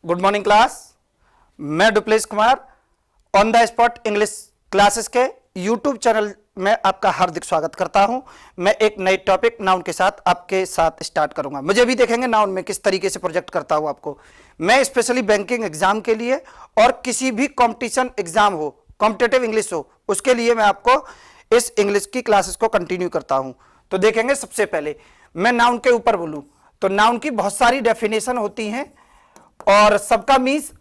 Good morning class. मैं डुप्लेस Kumar on the spot English classes के यूट्यूब चैनल में आपका हार्दिक स्वागत करता हूं। मैं एक नए टॉपिक नाउन के साथ आपके साथ स्टार्ट करूंगा। मुझे भी देखेंगे नाउन में किस तरीके से प्रोजेक्ट करता हूं आपको। मैं स्पेशली बैंकिंग एग्जाम के लिए और किसी भी कॉम्पिटिशन एग्जाम हो, कॉम्पिटेटिव इंग्लिश हो, उसके लिए मैं आपको इस इंग्लिश की क्लासेस को कंटिन्यू करता हूं। तो देखेंगे, सबसे पहले मैं नाउन के ऊपर बोलूं तो नाउन की बहुत सारी डेफिनेशन होती हैं और सबका मीन्स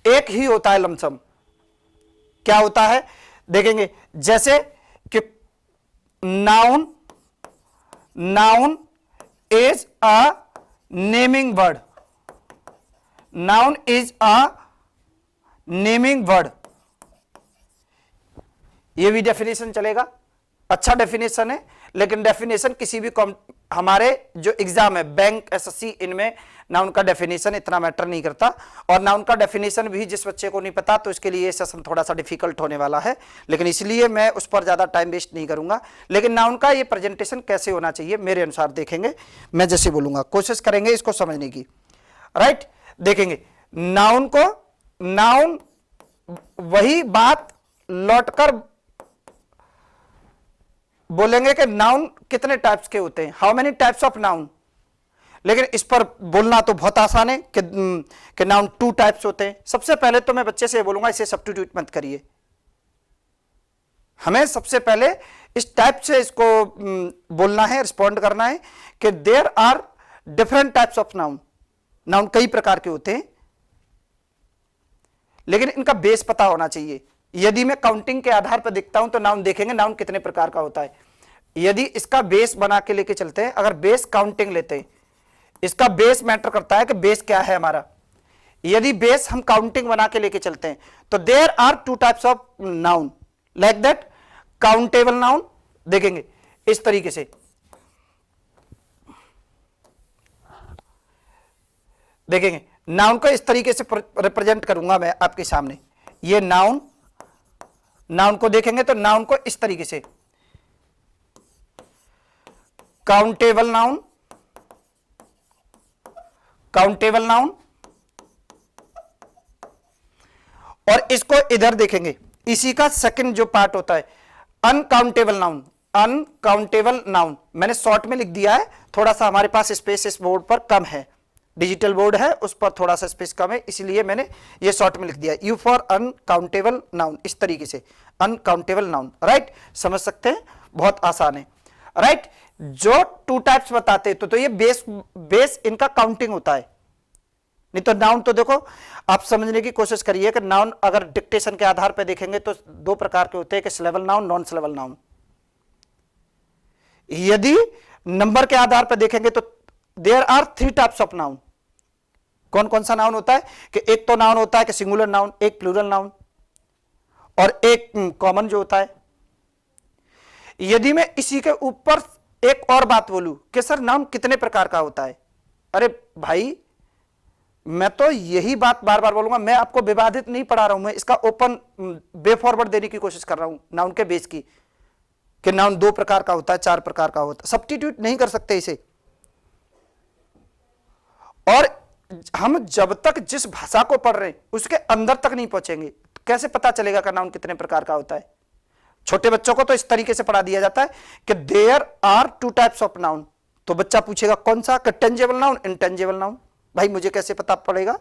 एक ही होता है लमसम। क्या होता है देखेंगे, जैसे कि noun is a naming word. Noun is a naming word, ये भी डेफिनेशन चलेगा। अच्छा डेफिनेशन है, लेकिन डेफिनेशन किसी भी हमारे जो एग्जाम है बैंक, एसएससी, इनमें नाउन का डेफिनेशन इतना मैटर नहीं करता। और नाउन का डेफिनेशन भी जिस बच्चे को नहीं पता तो इसके लिए सेशन थोड़ा सा डिफिकल्ट होने वाला है, लेकिन इसलिए मैं उस पर ज्यादा टाइम वेस्ट नहीं करूंगा। लेकिन नाउन का ये प्रेजेंटेशन कैसे होना चाहिए मेरे अनुसार देखेंगे। मैं जैसे बोलूंगा कोशिश करेंगे इसको समझने की। राइट, देखेंगे नाउन वही बात लौटकर बोलेंगे कि नाउन कितने टाइप्स के होते हैं, how many types of noun. लेकिन इस पर बोलना तो बहुत आसान है कि नाउन 2 टाइप्स होते हैं। सबसे पहले तो मैं बच्चे से बोलूंगा इसे सब्स्टिट्यूट मत करिए, हमें सबसे पहले इस टाइप से इसको बोलना है, रिस्पॉन्ड करना है कि there are different types of noun. Noun कई प्रकार के होते हैं, लेकिन इनका बेस पता होना चाहिए। यदि मैं काउंटिंग के आधार पर देखता हूं तो नाउन देखेंगे नाउन कितने प्रकार का होता है। यदि इसका बेस बना के लेके चलते हैं, अगर बेस काउंटिंग लेते हैं, इसका बेस मैटर करता है कि बेस क्या है हमारा। यदि बेस हम काउंटिंग बना के लेके चलते हैं तो there are 2 types of noun like that. Countable noun देखेंगे इस तरीके से, देखेंगे नाउन को इस तरीके से रिप्रेजेंट करूंगा मैं आपके सामने। ये नाउन को देखेंगे तो नाउन को इस तरीके से काउंटेबल नाउन, और इसको इधर देखेंगे, इसी का सेकंड जो पार्ट होता है अनकाउंटेबल नाउन। मैंने शॉर्ट में लिख दिया है, थोड़ा सा हमारे पास स्पेस इस बोर्ड पर कम है, डिजिटल बोर्ड है उस पर थोड़ा सा स्पेस कम है, इसलिए मैंने ये शॉर्ट में लिख दिया यू फॉर अनकाउंटेबल नाउन। इस तरीके से अनकाउंटेबल नाउन, राइट, समझ सकते हैं, बहुत आसान है। राइट, जो 2 टाइप्स बताते तो ये बेस इनका काउंटिंग होता है। नहीं तो नाउन तो देखो आप समझने की कोशिश करिए कि नाउन अगर डिक्टेशन के आधार पर देखेंगे तो 2 प्रकार के होते हैं कि syllable noun, non syllable noun. यदि नंबर के आधार पर देखेंगे तो there are 3 types of noun. कौन कौन सा नाउन होता है कि एक तो नाउन होता है कि सिंगुलर नाउन, एक प्लूरल नाउन, और एक कॉमन जो होता है। यदि मैं इसी के ऊपर एक और बात बोलूं कि सर नाउन कितने प्रकार का होता है, अरे भाई मैं तो यही बात बार बार बोलूंगा। मैं आपको विवादित नहीं पढ़ा रहा हूं, मैं इसका ओपन वे फॉरवर्ड देने की कोशिश कर रहा हूं नाउन के बेस की, कि नाउन 2 प्रकार का होता है, 4 प्रकार का होता है। सब्स्टिट्यूट नहीं कर सकते इसे। और हम जब तक जिस भाषा को पढ़ रहे हैं उसके अंदर तक नहीं पहुंचेंगे, कैसे पता चलेगा कि नाउन कितने प्रकार का होता है। छोटे बच्चों को तो इस तरीके से पढ़ा दिया जाता है कि there are 2 types of noun, तो बच्चा पूछेगा कौन सा, कि टेंजेबल नाउन, इनटेंजेबल नाउन। भाई मुझे कैसे पता पड़ेगा।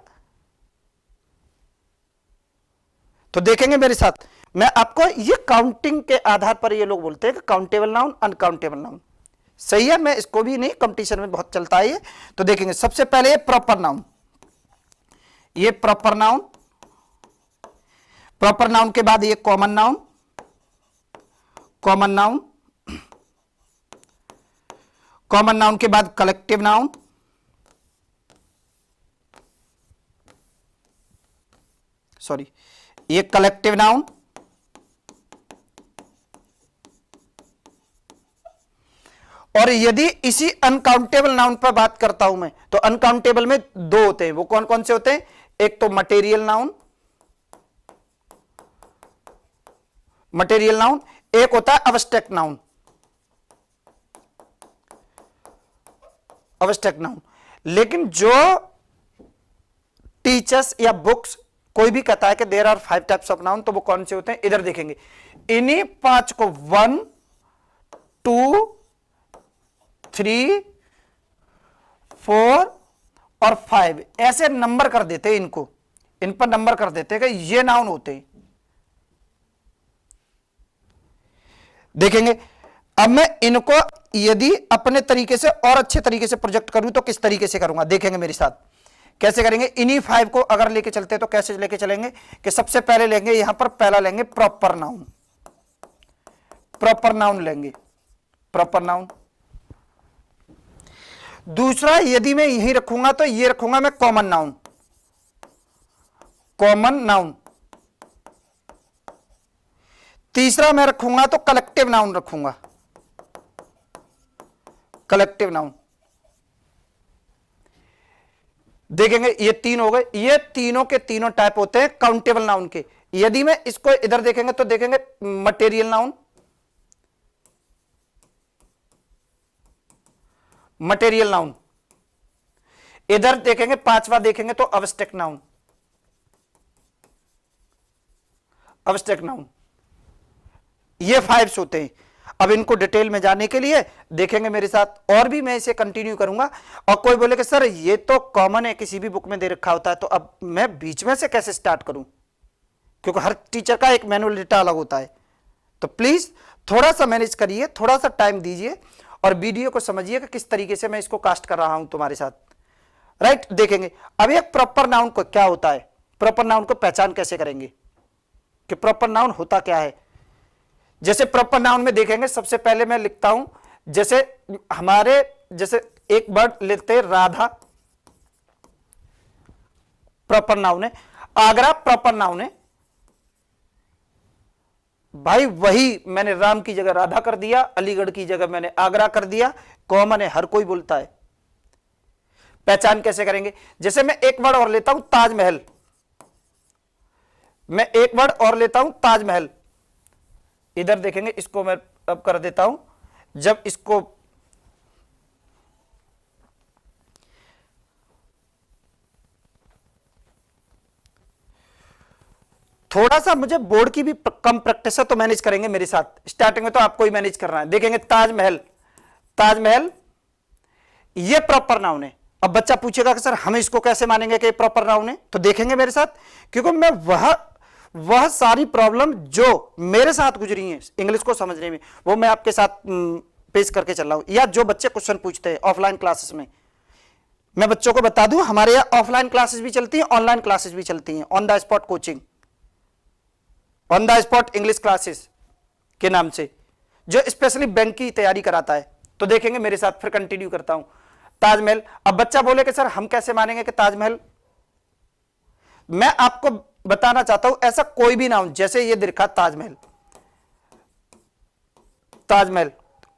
तो देखेंगे मेरे साथ, मैं आपको ये काउंटिंग के आधार पर ये लोग बोलते हैं कि काउंटेबल नाउन, अनकाउंटेबल नाउन। सही है, मैं इसको भी नहीं, कंपटीशन में बहुत चलता है ये। तो देखेंगे सबसे पहले ये प्रॉपर नाउन। ये प्रॉपर नाउन के बाद ये कॉमन नाउन, कॉमन नाउन के बाद कलेक्टिव नाउन, सॉरी ये कलेक्टिव नाउन, और यदि इसी अनकाउंटेबल नाउन पर बात करता हूं मैं तो अनकाउंटेबल में 2 होते हैं। वो कौन कौन से होते हैं, एक तो मटेरियल नाउन, एक होता है अब्स्ट्रैक्ट नाउन। लेकिन जो टीचर्स या बुक्स, कोई भी कहता है कि there are 5 types of noun, तो वो कौन से होते हैं? इधर देखेंगे, इन्हीं 5 को 1 2 3 4 और 5 ऐसे नंबर कर देते हैं, इनको इन पर नंबर कर देते हैं कि ये नाउन होते हैं। देखेंगे अब मैं इनको यदि अपने तरीके से और अच्छे तरीके से प्रोजेक्ट करूं तो किस तरीके से करूंगा, देखेंगे मेरे साथ कैसे करेंगे। इन्हीं 5 को अगर लेके चलते हैं तो कैसे लेके चलेंगे कि सबसे पहले लेंगे यहां पर, पहला लेंगे प्रॉपर नाउन, प्रॉपर नाउन लेंगे, प्रॉपर नाउन। दूसरा यदि मैं यही रखूंगा तो ये रखूंगा मैं कॉमन नाउन, कॉमन नाउन। तीसरा मैं रखूंगा तो कलेक्टिव नाउन रखूंगा, कलेक्टिव नाउन। देखेंगे ये 3 हो गए, ये तीनों के तीनों टाइप होते हैं काउंटेबल नाउन के। यदि मैं इसको इधर देखेंगे तो देखेंगे मटेरियल नाउन, मटेरियल नाउन। इधर देखेंगे पांचवा देखेंगे तो अब्स्ट्रैक्ट नाउन, अब्स्ट्रैक्ट नाउन। ये 5 होते हैं। अब इनको डिटेल में जाने के लिए देखेंगे मेरे साथ, और भी मैं इसे कंटिन्यू करूंगा। और कोई बोले कि सर ये तो कॉमन है, किसी भी बुक में दे रखा होता है, तो अब मैं बीच में से कैसे स्टार्ट करूं, क्योंकि हर टीचर का एक मैनुअल डेटा अलग होता है। तो प्लीज थोड़ा सा मैनेज करिए, थोड़ा सा टाइम दीजिए और वीडियो को समझिए कि किस तरीके से मैं इसको कास्ट कर रहा हूं तुम्हारे साथ, राइट। देखेंगे अब एक प्रॉपर नाउन को क्या होता है, प्रॉपर नाउन को पहचान कैसे करेंगे कि प्रॉपर नाउन होता क्या है। जैसे प्रॉपर नाउन में देखेंगे, सबसे पहले मैं लिखता हूं, जैसे हमारे जैसे एक वर्ड लेते हैं राधा, प्रॉपर नाउन है। आगरा प्रॉपर नाउन है भाई, वही मैंने राम की जगह राधा कर दिया, अलीगढ़ की जगह मैंने आगरा कर दिया, कॉमन है, हर कोई बोलता है। पहचान कैसे करेंगे, जैसे मैं एक वर्ड और लेता हूं ताजमहल, मैं एक वर्ड और लेता हूं ताजमहल। इधर देखेंगे, इसको मैं अब कर देता हूं, जब इसको थोड़ा सा मुझे बोर्ड की भी कम प्रैक्टिस है तो मैनेज करेंगे मेरे साथ, स्टार्टिंग में तो आपको ही मैनेज करना है। देखेंगे ताजमहल, ताजमहल ये प्रॉपर नाउन है। अब बच्चा पूछेगा कि सर हम इसको कैसे मानेंगे कि प्रॉपर नाउन है, तो देखेंगे मेरे साथ, क्योंकि मैं वह सारी प्रॉब्लम जो मेरे साथ गुजरी हैं इंग्लिश को समझने में, वो मैं आपके साथ पेश करके चल रहा हूं। या जो बच्चे क्वेश्चन पूछते हैं ऑफलाइन क्लासेस में, मैं बच्चों को बता दूं हमारे यहां ऑफलाइन क्लासेस भी चलती हैं, ऑनलाइन क्लासेस भी चलती हैं, on the spot coaching, on the spot English classes के नाम से, जो स्पेशली बैंक की तैयारी कराता है। तो देखेंगे मेरे साथ, फिर कंटिन्यू करता हूं। ताजमहल, अब बच्चा बोले कि सर हम कैसे मानेंगे कि ताजमहल, मैं आपको बताना चाहता हूं ऐसा कोई भी नाउन, जैसे ये दिखा ताजमहल, ताजमहल,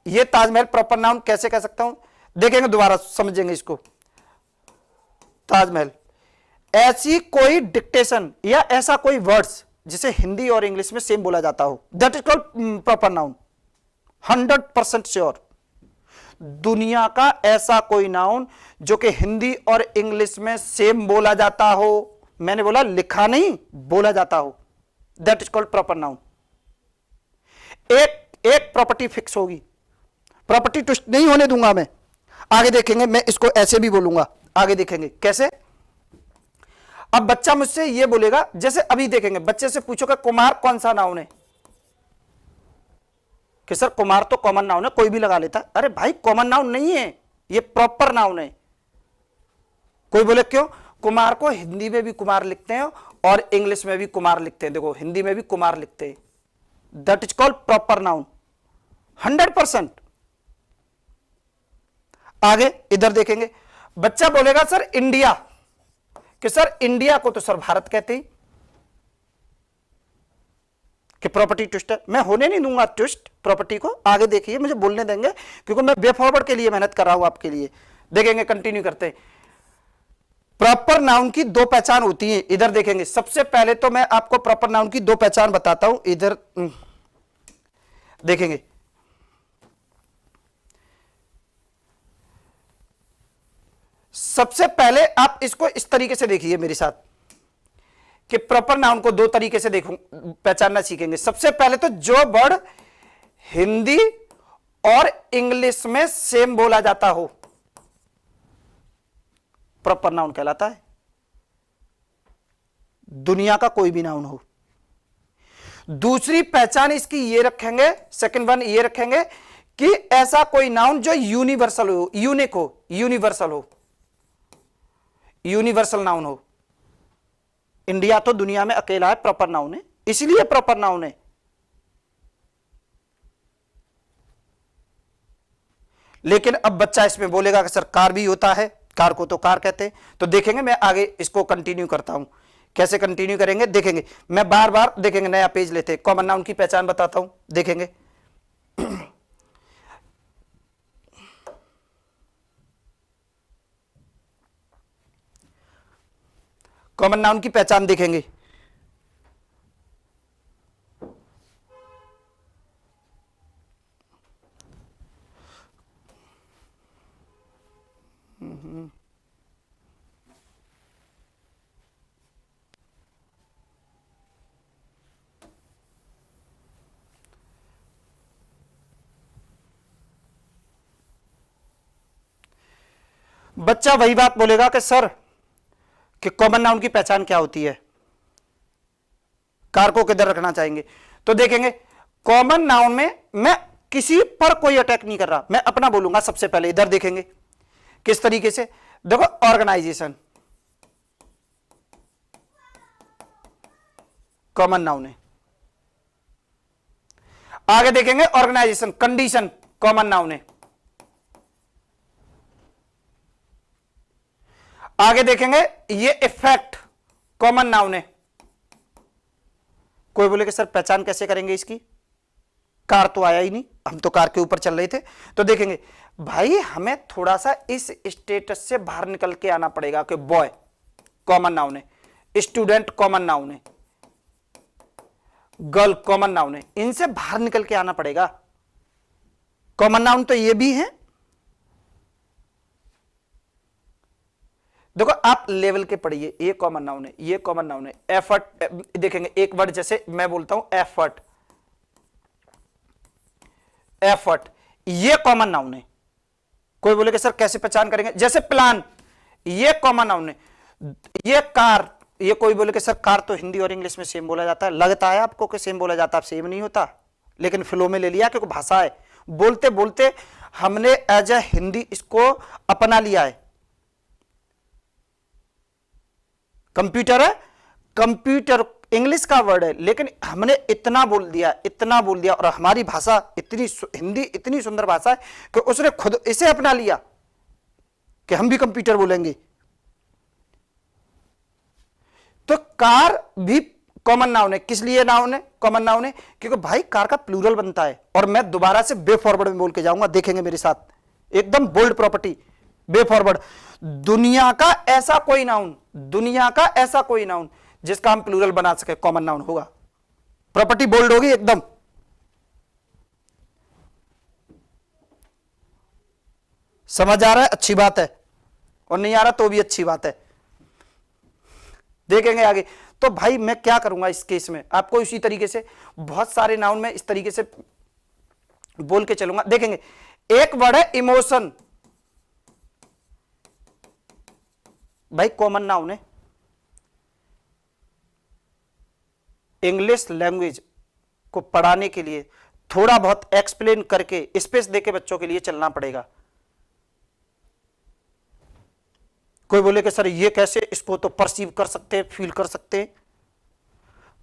ये ताजमहल प्रॉपर नाउन कैसे कह सकता हूं, देखेंगे दोबारा समझेंगे इसको। ताजमहल, ऐसी कोई डिक्टेशन या ऐसा कोई वर्ड्स जिसे हिंदी और इंग्लिश में सेम बोला जाता हो, that is called proper noun, 100% sure. दुनिया का ऐसा कोई नाउन जो कि हिंदी और इंग्लिश में सेम बोला जाता हो, मैंने बोला लिखा नहीं, बोला जाता हो, that is called proper noun. एक प्रॉपर्टी फिक्स होगी, प्रॉपर्टी ट्विस्ट नहीं होने दूंगा मैं। आगे देखेंगे, मैं इसको ऐसे भी बोलूंगा, आगे देखेंगे कैसे। अब बच्चा मुझसे ये बोलेगा, जैसे अभी देखेंगे, बच्चे से पूछोगे कुमार कौन सा नाउन है, कि सर कुमार तो कॉमन नाउन है, कोई भी लगा लेता। अरे भाई कॉमन नाउन नहीं है, ये प्रॉपर नाउन है। कोई बोले क्यों, कुमार को हिंदी में भी कुमार लिखते हैं और इंग्लिश में भी कुमार लिखते हैं, देखो हिंदी में भी कुमार लिखते हैं, that is called proper noun, 100%। आगे इधर देखेंगे, बच्चा बोलेगा सर इंडिया, कि सर इंडिया को तो सर भारत कहते हैं, कि प्रॉपर्टी ट्विस्ट है। मैं होने नहीं दूंगा ट्विस्ट प्रॉपर्टी को, आगे देखिए, मुझे बोलने देंगे, क्योंकि मैं वे फॉरवर्ड के लिए मेहनत कर रहा हूं आपके लिए। देखेंगे, कंटिन्यू करते हैं। प्रॉपर नाउन की 2 पहचान होती है, इधर देखेंगे। सबसे पहले तो मैं आपको प्रॉपर नाउन की 2 पहचान बताता हूं, इधर देखेंगे। सबसे पहले आप इसको इस तरीके से देखिए मेरे साथ कि प्रॉपर नाउन को दो तरीके से देखूं पहचानना सीखेंगे। सबसे पहले तो जो वर्ड हिंदी और इंग्लिश में सेम बोला जाता हो प्रॉपर नाउन कहलाता है। दुनिया का कोई भी नाउन हो। दूसरी पहचान इसकी ये रखेंगे, सेकंड वन ये रखेंगे कि ऐसा कोई नाउन जो यूनिवर्सल हो, यूनिक हो, यूनिवर्सल हो, यूनिवर्सल नाउन हो। इंडिया तो दुनिया में अकेला है प्रॉपर नाउन है, इसलिए प्रॉपर नाउन है। लेकिन अब बच्चा इसमें बोलेगा कि सर कार भी होता है, कार को तो कार कहते हैं। तो देखेंगे, मैं आगे इसको कंटिन्यू करता हूं। कैसे कंटिन्यू करेंगे देखेंगे, मैं बार बार देखेंगे, नया पेज लेते हैं। कॉमन नाउन की पहचान बताता हूं, देखेंगे। कॉमन नाउन की पहचान देखेंगे। बच्चा वही बात बोलेगा कि सर कि कॉमन नाउन की पहचान क्या होती है, कार को किधर रखना चाहेंगे। तो देखेंगे कॉमन नाउन में मैं किसी पर कोई अटैक नहीं कर रहा, मैं अपना बोलूंगा। सबसे पहले इधर देखेंगे किस तरीके से, देखो ऑर्गेनाइजेशन कॉमन नाउन है। आगे देखेंगे ऑर्गेनाइजेशन, कंडीशन कॉमन नाउन है। आगे देखेंगे ये इफेक्ट कॉमन नाउन है। कोई बोले कि सर पहचान कैसे करेंगे इसकी, कार तो आया ही नहीं, हम तो कार के ऊपर चल रहे थे। तो देखेंगे भाई हमें थोड़ा सा इस स्टेटस से बाहर निकल के आना पड़ेगा कि बॉय कॉमन नाउन है, स्टूडेंट कॉमन नाउन है, गर्ल कॉमन नाउन है, इनसे बाहर निकल के आना पड़ेगा। कॉमन नाउन तो ये भी है। देखो आप लेवल के पढ़िए, ये कॉमन नाउन है, ये कॉमन नाउन है। एफर्ट देखेंगे, एक वर्ड जैसे मैं बोलता हूं एफर्ट, एफर्ट ये कॉमन नाउन है। कोई बोले कि सर कैसे पहचान करेंगे, जैसे प्लान ये कॉमन नाउन है। ये कार, ये कोई बोले कि सर कार तो हिंदी और इंग्लिश में सेम बोला जाता है, लगता है आपको कि सेम बोला जाता है, सेम नहीं होता, लेकिन फ्लो में ले लिया क्योंकि भाषा है। बोलते बोलते हमने एज ए हिंदी इसको अपना लिया है। कंप्यूटर है, कंप्यूटर इंग्लिश का वर्ड है, लेकिन हमने इतना बोल दिया, इतना बोल दिया, और हमारी भाषा इतनी हिंदी इतनी सुंदर भाषा है कि उसने खुद इसे अपना लिया कि हम भी कंप्यूटर बोलेंगे। तो कार भी कॉमन नाउन है। किस लिए नाउन है, कॉमन नाउन है क्योंकि भाई कार का प्लूरल बनता है। और मैं दोबारा से बे फॉरवर्ड में बोल के जाऊंगा, देखेंगे मेरे साथ, एकदम बोल्ड प्रॉपर्टी बे फॉरवर्ड। दुनिया का ऐसा कोई नाउन, दुनिया का ऐसा कोई नाउन जिसका हम प्लूरल बना सके कॉमन नाउन होगा। प्रॉपर्टी बोल्ड होगी एकदम। समझ आ रहा है, अच्छी बात है, और नहीं आ रहा तो भी अच्छी बात है। देखेंगे आगे। तो भाई मैं क्या करूंगा इस केस में, आपको इसी तरीके से बहुत सारे नाउन में इस तरीके से बोल के चलूंगा। देखेंगे एक वर्ड है इमोशन, भाई कॉमन नाउन है। इंग्लिश लैंग्वेज को पढ़ाने के लिए थोड़ा बहुत एक्सप्लेन करके स्पेस देके बच्चों के लिए चलना पड़ेगा। कोई बोले कि सर ये कैसे, इसको तो परसीव कर सकते हैं, फील कर सकते हैं।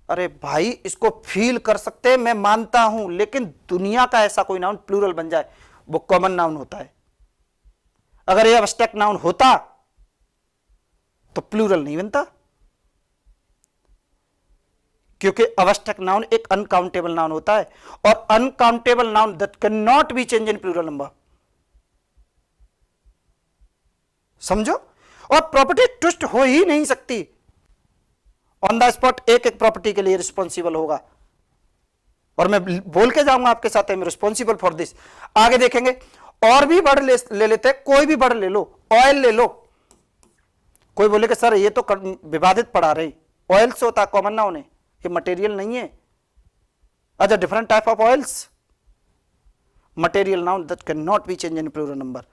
अरे भाई इसको फील कर सकते हैं मैं मानता हूं, लेकिन दुनिया का ऐसा कोई नाउन प्लूरल बन जाए वो कॉमन नाउन होता है। अगर ये एब्स्ट्रैक्ट नाउन होता तो प्लूरल नहीं बनता, क्योंकि एब्स्ट्रैक्ट नाउन एक अनकाउंटेबल नाउन होता है, और uncountable noun that can not be change in plural number. समझो, और प्रॉपर्टी ट्विस्ट हो ही नहीं सकती। ऑन द स्पॉट एक एक प्रॉपर्टी के लिए रिस्पॉन्सिबल होगा, और मैं बोल के जाऊंगा आपके साथ, मैं रिस्पॉन्सिबल फॉर दिस। आगे देखेंगे और भी वर्ड ले लेते हैं, कोई भी वर्ड ले लो, ऑयल ले लो, कोई बोले कि सर ये तो विवादित पढ़ा रहे, ऑयल से होता है, कॉमन नाउन है, ये मटेरियल नहीं है। अच्छा, different type of oils, material noun that can not be change in plural number.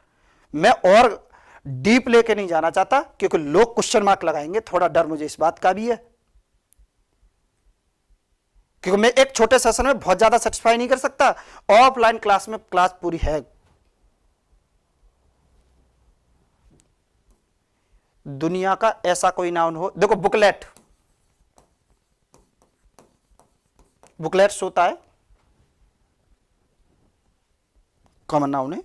मैं और डीप लेके नहीं जाना चाहता क्योंकि लोग क्वेश्चन मार्क लगाएंगे, थोड़ा डर मुझे इस बात का भी है, क्योंकि मैं एक छोटे सेशन में बहुत ज्यादा सेटिस्फाई नहीं कर सकता। ऑफलाइन क्लास में क्लास पूरी है। दुनिया का ऐसा कोई नाउन हो, देखो बुकलेट, बुकलेट्स होता है, कॉमन नाउन है,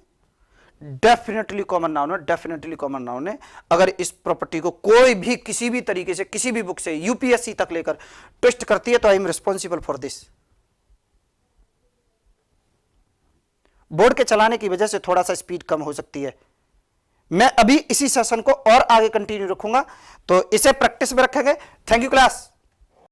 डेफिनेटली कॉमन नाउन है, डेफिनेटली कॉमन नाउन है। अगर इस प्रॉपर्टी को कोई भी किसी भी तरीके से किसी भी बुक से यूपीएससी तक लेकर ट्विस्ट करती है तो I am responsible for this. Board के चलाने की वजह से थोड़ा सा स्पीड कम हो सकती है। मैं अभी इसी सेशन को और आगे कंटिन्यू रखूंगा, तो इसे प्रैक्टिस में रखेंगे। Thank you class.